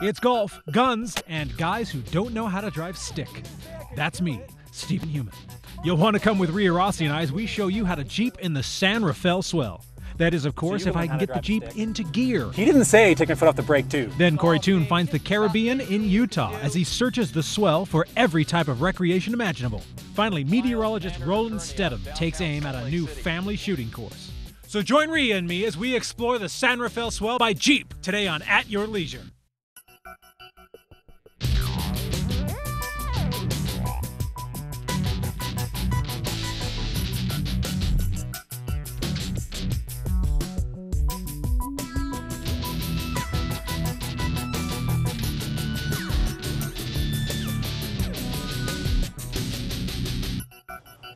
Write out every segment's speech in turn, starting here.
It's golf, guns, and guys who don't know how to drive stick. That's me, Stephen Human. You'll want to come with Rhea Rossi and I as we show you how to Jeep in the San Rafael Swell. That is, of course, if I can get the Jeep into gear. He didn't say taking a foot off the brake, too. Then Corey Toon finds the Caribbean in Utah as he searches the swell for every type of recreation imaginable. Finally, meteorologist Roland Stedham takes aim at a new family shooting course. So join Rhea and me as we explore the San Rafael Swell by Jeep today on At Your Leisure.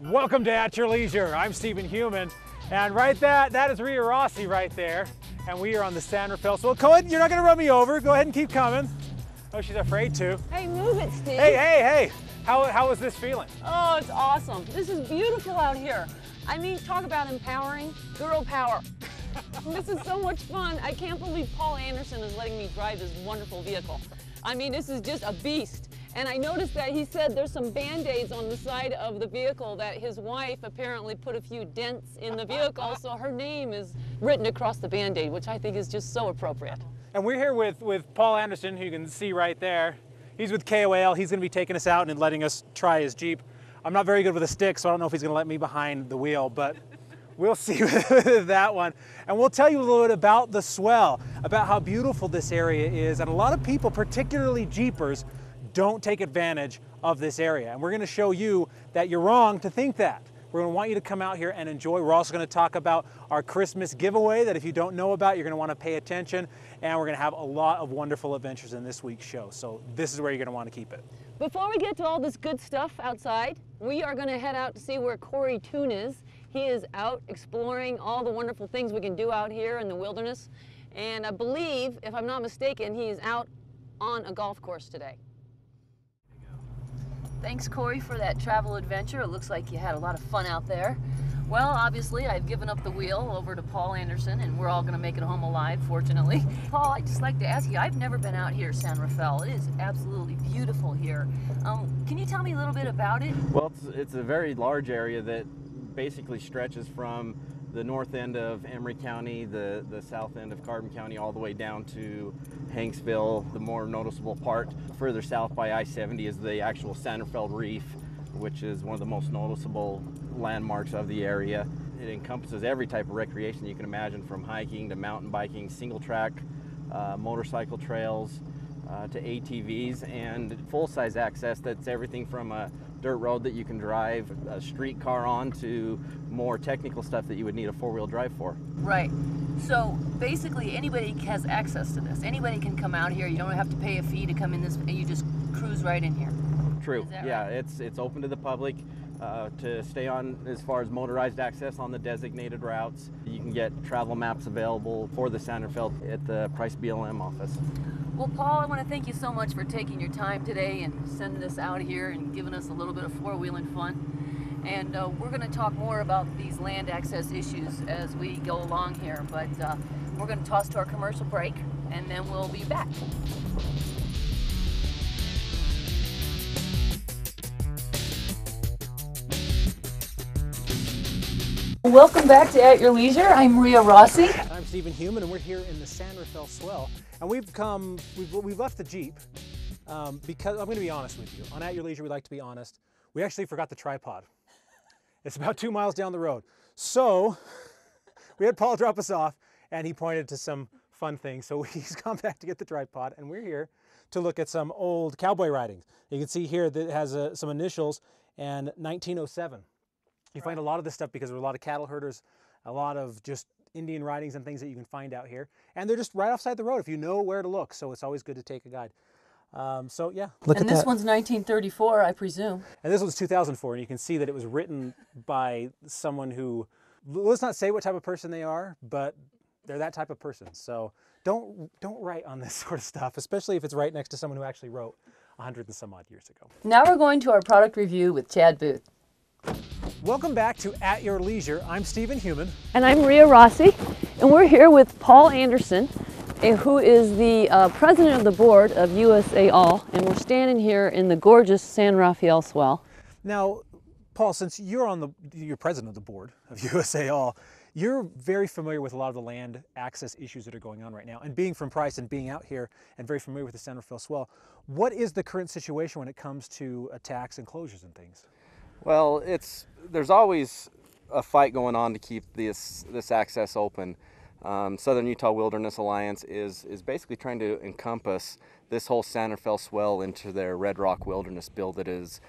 Welcome to At Your Leisure. I'm Stephen Human, and that is Rhea Rossi right there, and we are on the San Rafael. So go ahead, you're not going to run me over. Go ahead and keep coming. Oh, she's afraid to. Hey, move it, Steve. Hey. How is this feeling? Oh, it's awesome. This is beautiful out here. I mean, talk about empowering. Girl power. This is so much fun. I can't believe Paul Anderson is letting me drive this wonderful vehicle. I mean, this is just a beast. And I noticed that he said there's some Band-Aids on the side of the vehicle that his wife apparently put a few dents in the vehicle, so her name is written across the Band-Aid, which I think is just so appropriate. And we're here with Paul Anderson, who you can see right there. He's with KOAL. He's going to be taking us out and letting us try his Jeep. I'm not very good with a stick, so I don't know if he's going to let me behind the wheel, but we'll see with that one. And we'll tell you a little bit about the swell, about how beautiful this area is, and a lot of people, particularly Jeepers, don't take advantage of this area. And we're going to show you that you're wrong to think that. We're going to want you to come out here and enjoy. We're also going to talk about our Christmas giveaway that if you don't know about, you're going to want to pay attention. And we're going to have a lot of wonderful adventures in this week's show. So this is where you're going to want to keep it. Before we get to all this good stuff outside, we are going to head out to see where Corey Toon is. He is out exploring all the wonderful things we can do out here in the wilderness. And I believe, if I'm not mistaken, he is out on a golf course today. Thanks, Corey, for that travel adventure. It looks like you had a lot of fun out there. Well, obviously, I've given up the wheel over to Paul Anderson, and we're all going to make it home alive, fortunately. Paul, I'd just like to ask you, I've never been out here, San Rafael. It is absolutely beautiful here. Can you tell me a little bit about it? Well, it's a very large area that basically stretches from the north end of Emery County, the south end of Carbon County, all the way down to Hanksville. The more noticeable part further south by I-70 is the actual San Rafael Reef, which is one of the most noticeable landmarks of the area. It encompasses every type of recreation you can imagine, from hiking to mountain biking, single track, motorcycle trails, to ATVs, and full-size access. That's everything from a dirt road that you can drive a street car on to more technical stuff that you would need a four-wheel drive for. Right. So basically anybody has access to this. Anybody can come out here. You don't have to pay a fee to come in this, you just cruise right in here. True. Yeah, right? it's open to the public to stay on as far as motorized access on the designated routes. You can get travel maps available for the San Rafael at the Price BLM office. Well, Paul, I want to thank you so much for taking your time today and sending us out here and giving us a little bit of four-wheeling fun. And we're going to talk more about these land access issues as we go along here, but we're going to toss to our commercial break, and then we'll be back. Welcome back to At Your Leisure. I'm Rhea Rossi. I'm Stephen Human, and we're here in the San Rafael Swell. And we've left the Jeep because I'm going to be honest with you. On At Your Leisure, we like to be honest. We actually forgot the tripod. It's about 2 miles down the road. So we had Paul drop us off, and he pointed to some fun things. So he's gone back to get the tripod, and we're here to look at some old cowboy writings. You can see here that it has some initials and 1907. You find a lot of this stuff because there are a lot of cattle herders, a lot of just Indian writings and things that you can find out here. And they're just right offside the road if you know where to look. So it's always good to take a guide. So yeah, look at that. And this one's 1934, I presume. And this one's 2004, and you can see that it was written by someone who, let's not say what type of person they are, but they're that type of person. So don't write on this sort of stuff, especially if it's right next to someone who actually wrote 100 and some odd years ago. Now we're going to our product review with Chad Booth. Welcome back to At Your Leisure. I'm Stephen Human. And I'm Rhea Rossi, and we're here with Paul Anderson. who is the president of the board of USAL, and we're standing here in the gorgeous San Rafael swell. Now, Paul, since you're president of the board of USAL, you're very familiar with a lot of the land access issues that are going on right now. And being from Price and being out here and very familiar with the San Rafael swell, what is the current situation when it comes to attacks and closures and things? Well, there's always a fight going on to keep this access open. Southern Utah Wilderness Alliance is basically trying to encompass this whole San Rafael swell into their Red Rock Wilderness Bill that is,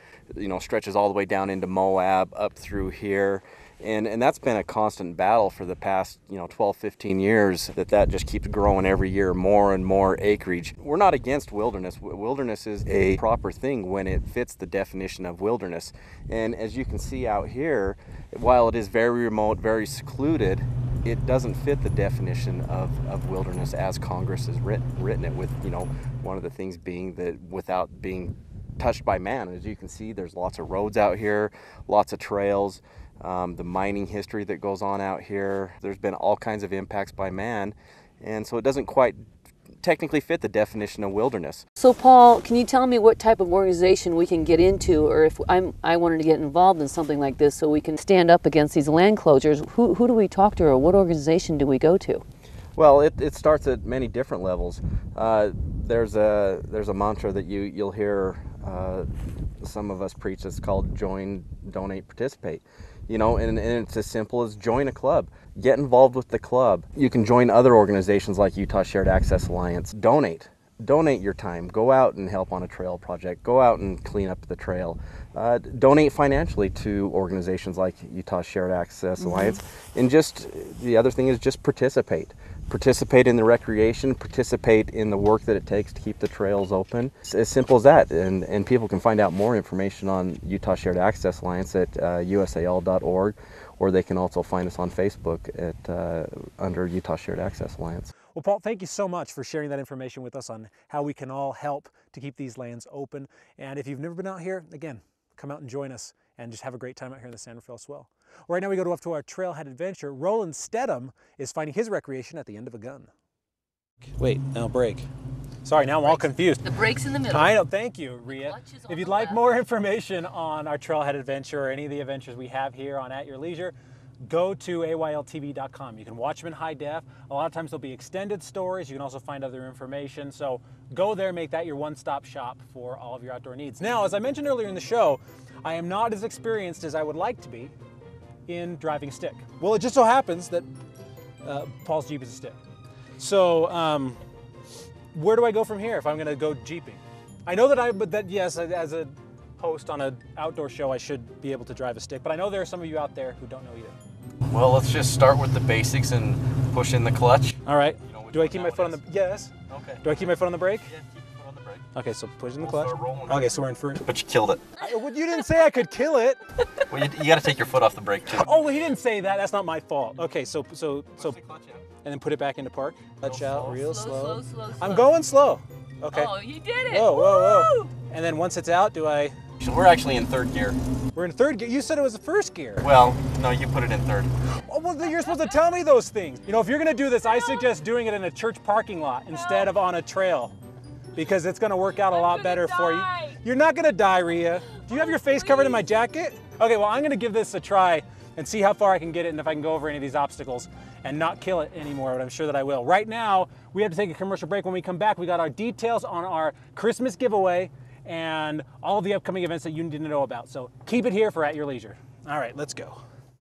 stretches all the way down into Moab, up through here. And that's been a constant battle for the past 12, 15 years, that just keeps growing every year, more and more acreage. We're not against wilderness. Wilderness is a proper thing when it fits the definition of wilderness. And as you can see out here, while it is very remote, very secluded, it doesn't fit the definition of wilderness as Congress has written it, with one of the things being that without being touched by man. As you can see, there's lots of roads out here, lots of trails. The mining history that goes on out here, there's been all kinds of impacts by man, and so it doesn't quite technically fit the definition of wilderness. So Paul, can you tell me what type of organization we can get into, or if I wanted to get involved in something like this so we can stand up against these land closures, who do we talk to, or what organization do we go to? Well, it starts at many different levels. There's a mantra that you'll hear some of us preach. It's called join, donate, participate. And it's as simple as join a club. Get involved with the club. You can join other organizations like Utah Shared Access Alliance. Donate your time. Go out and help on a trail project. Go out and clean up the trail. Donate financially to organizations like Utah Shared Access Alliance. And just the other thing is just participate. Participate in the recreation, participate in the work that it takes to keep the trails open. It's as simple as that. And people can find out more information on Utah Shared Access Alliance at usal.org, or they can also find us on Facebook at under Utah Shared Access Alliance. Well, Paul, thank you so much for sharing that information with us on how we can all help to keep these lands open. And if you've never been out here, again, come out and join us and just have a great time out here in the San Rafael swell. Right now we go off to our trailhead adventure. Roland Stedham is finding his recreation at the end of a gun. Wait, now break. Sorry, now I'm all confused. The break's in the middle. I know, thank you, Rhea. If you'd like more information on our trailhead adventure or any of the adventures we have here on At Your Leisure, go to AYLTV.com. You can watch them in high def. A lot of times there'll be extended stories. You can also find other information. So go there, make that your one-stop shop for all of your outdoor needs. Now, as I mentioned earlier in the show, I am not as experienced as I would like to be in driving a stick. Well, it just so happens that Paul's Jeep is a stick. So where do I go from here if I'm going to go Jeeping? I know that yes, as a host on an outdoor show, I should be able to drive a stick, but I know there are some of you out there who don't know either. Well, let's just start with the basics and push in the clutch. All right. Do I keep my foot on the... Yes. Okay. Do I keep my foot on the brake? Yeah, keep your foot on the brake. Okay, so push in the clutch. Start rolling. Okay, so we're in first. But you killed it. Well, you didn't say I could kill it. Well, you got to take your foot off the brake too. Oh, well, he didn't say that. That's not my fault. Okay, so Push the clutch out. and then put it back into park. Clutch out, real slow. Slow. I'm going slow. Okay. Oh, you did it. Whoa, whoa, whoa. And then once it's out, do I... So we're actually in third gear. We're in third gear. You said it was the first gear. Well, no, you put it in third. Oh, well, then you're supposed to tell me those things. If you're going to do this, I suggest doing it in a church parking lot instead of on a trail, because it's going to work out a lot better for you. You're not going to die, Rhea. Do you have your face covered in my jacket? Okay, well, I'm going to give this a try and see how far I can get it and if I can go over any of these obstacles and not kill it anymore, but I'm sure that I will. Right now, we have to take a commercial break. When we come back, we got our details on our Christmas giveaway and all of the upcoming events that you need to know about. So keep it here for At Your Leisure. All right, let's go.